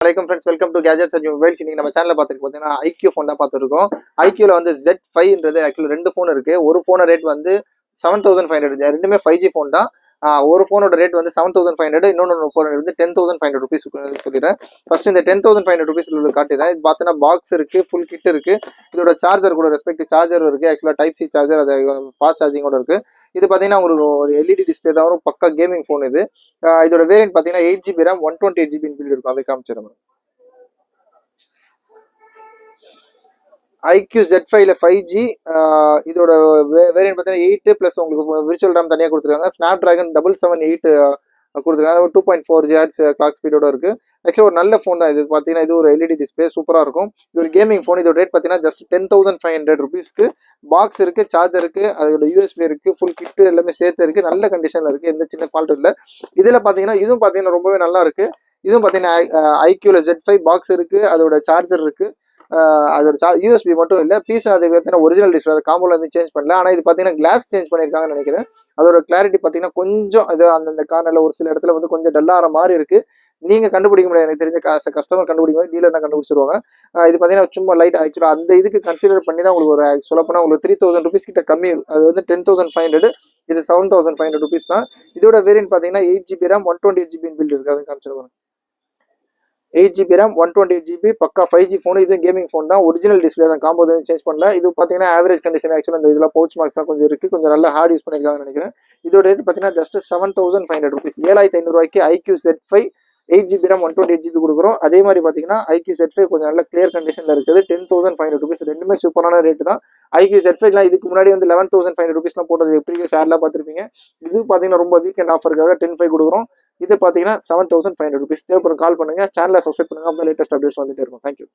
வணக்கம் friends, welcome to gadgets and mobiles. இன்னைக்கு நம்ம சேனல்ல பார்த்துட்டு பார்த்தீங்கன்னா ஐக்யூ ஃபோன் தான் பார்த்துருக்கோம். ஐக்யூல வந்து Z5ன்றது ஆக்சுவலி ரெண்டு ஃபோன் இருக்கு. ஒரு ஃபோனோட ரேட் வந்து 7500, ரெண்டுமே 5G ஃபோன் தான். ஒரு ஃபோனோட ரேட் வந்து 7500, இன்னொன்று ஃபோன் வந்து 10,500 ருபீஸ் சொல்லிடுறேன். ஃபர்ஸ்ட் இந்த 10,500 ருபீஸ் காட்டுறேன். இது பார்த்தீங்கன்னா பாக்ஸ் இருக்கு, ஃபுல் கிட் இருக்கு. இதோட சார்ஜர் கூட ரெஸ்பெக்ட் சார்ஜர் இருக்கு. ஆக்சுவலா டைப் சி சார்ஜர், அது ஃபாஸ்ட் சார்ஜிங்கோட இருக்கு. இது பார்த்தீங்கன்னா ஒரு எல்இடி டிஸ்பிளே தான் வரும். பக்கா கேமிங் ஃபோன் இது. இதோட வேரியன்ட் பார்த்தீங்கன்னா 8GB RAM 128GB பில் இருக்கும். அதை காமிச்சிடும். ஐக்யூ Z5ல 5G, இதோட வேரியன்ட் பார்த்தீங்கன்னா 8 ப்ளஸ் உங்களுக்கு விர்ச்சுவல் ரேம் தனியாக கொடுத்துருக்காங்க. ஸ்னாப் டிராகன் 778 கொடுத்துருக்காங்க. 2.4 GHz கிளாக் ஸ்பீடோட இருக்கு. ஆக்சுவலி ஒரு நல்ல ஃபோன் தான் இது. பார்த்தீங்கன்னா இது ஒரு எல்இடி டிஸ்பிளே சூப்பராக இருக்கும். இது ஒரு கேமிங் ஃபோன். இதோட ரேட் பார்த்தீங்கன்னா ஜஸ்ட் 10,500 ருபீஸ்க்கு பாக்ஸ் இருக்கு, சார்ஜர் இருக்கு, அதோட யூஎஸ்பி இருக்கு, ஃபுல் கிட் எல்லாமே சேர்த்து இருக்கு. நல்ல கண்டிஷன்ல இருக்கு, எந்த சின்ன ஃபால்ட் இல்லை. இதில் பார்த்தீங்கன்னா இதுவும் பார்த்தீங்கன்னா ரொம்பவே நல்லா இருக்கு. இதுவும் பார்த்தீங்கன்னா ஐக்யூல Z5 பாக்ஸ் இருக்கு, அதோட சார்ஜர் இருக்கு. அதோட யூஎஸ்பி மட்டும் இல்லை, பீஸ் அது பார்த்தீங்கன்னா ஒரிஜினல் டிஸ்பிளே, அது காம்போல வந்து சேஞ்ச் பண்ணல. ஆனால் இது பார்த்தீங்கன்னா கிளாஸ் சேஞ்ச் பண்ணியிருக்காங்கன்னு நினைக்கிறேன். அதோட கிளாரிட்டி பார்த்தீங்கன்னா கொஞ்சம் அது அந்தந்த கார்னரில் ஒரு சில இடத்துல வந்து கொஞ்சம் டல்லாகிற மாதிரி இருக்கு. நீங்கள் கண்டுபிடிக்க முடியாது, எனக்கு தெரிஞ்ச கஸ்டமர் கண்டுபிடிக்க முடியாது, டீலர் தான் கண்டுபிடிச்சிருவாங்க. இது பார்த்தீங்கன்னா சும்மா லைட் ஆக்சுவலாக அந்த இதுக்கு கன்சிடர் பண்ணி தான் உங்களுக்கு ஒரு சொல்லப்போனால் உங்களுக்கு 3000 ருபீஸ் கிட்ட கம்மி. அது வந்து 10,500, இது 7,500 ருபீஸ் தான். இதோட வேரியன்ட் பார்த்தீங்கன்னா 8GB RAM 128GB பில்ட் இருக்கு. அதை காமிச்சிருவாங்க. 8GB RAM 128GB பக்கா 5G ஃபோன். இது கேமிங் ஃபோன் தான். ஒரிஜினல் டிஸ்பிளே தான், காம்போ எதுவும் சேஞ்ச் பண்ணல. இது பார்த்தீங்கன்னா ஆவரேஜ் கண்டிஷன். ஆக்சுவலாக இந்த இதெல்லாம் பவுச் மார்க்ஸ் தான் கொஞ்சம் இருக்கு, கொஞ்சம் நல்லா ஹார்ட் யூஸ் பண்ணியிருக்காங்கன்னு நினைக்கிறேன். இதோட ரேட் பார்த்தீங்கன்னா ஜஸ்ட் 7,500 ருபீஸ். 7,500 ரூபாய்க்கு IQ Z5 8GB RAM 128GB கொடுக்குறோம். அதே மாதிரி பார்த்தீங்கன்னா ஐக்யூ Z5 கொஞ்சம் நல்ல கிளியர் கண்டிஷனில் இருக்குது. 10,500 ருபீஸ். ரெண்டுமே சூப்பரான ரேட்டு தான். ஐக்யூ Z5லாம் இதுக்கு முன்னாடி வந்து 11,500 ருபீஸ்லாம் போட்டது ப்ரீவியஸ் ஆட்லாம் பார்த்துருப்பீங்க. இது பார்த்தீங்கன்னா ரொம்ப வீக்கெண்ட் ஆஃபருக்காக 10,500 கொடுக்குறோம். இது பார்த்தீங்கன்னா 7,500 ருபீஸ். தேவைப்படும் கால் பண்ணுங்க, சேனலை சப்ஸ்கிரைப் பண்ணுங்க, அப்போ லேட்டஸ்ட் அப்டேட்ஸ் வந்துட்டே இருக்கும். தேங்க்யூ.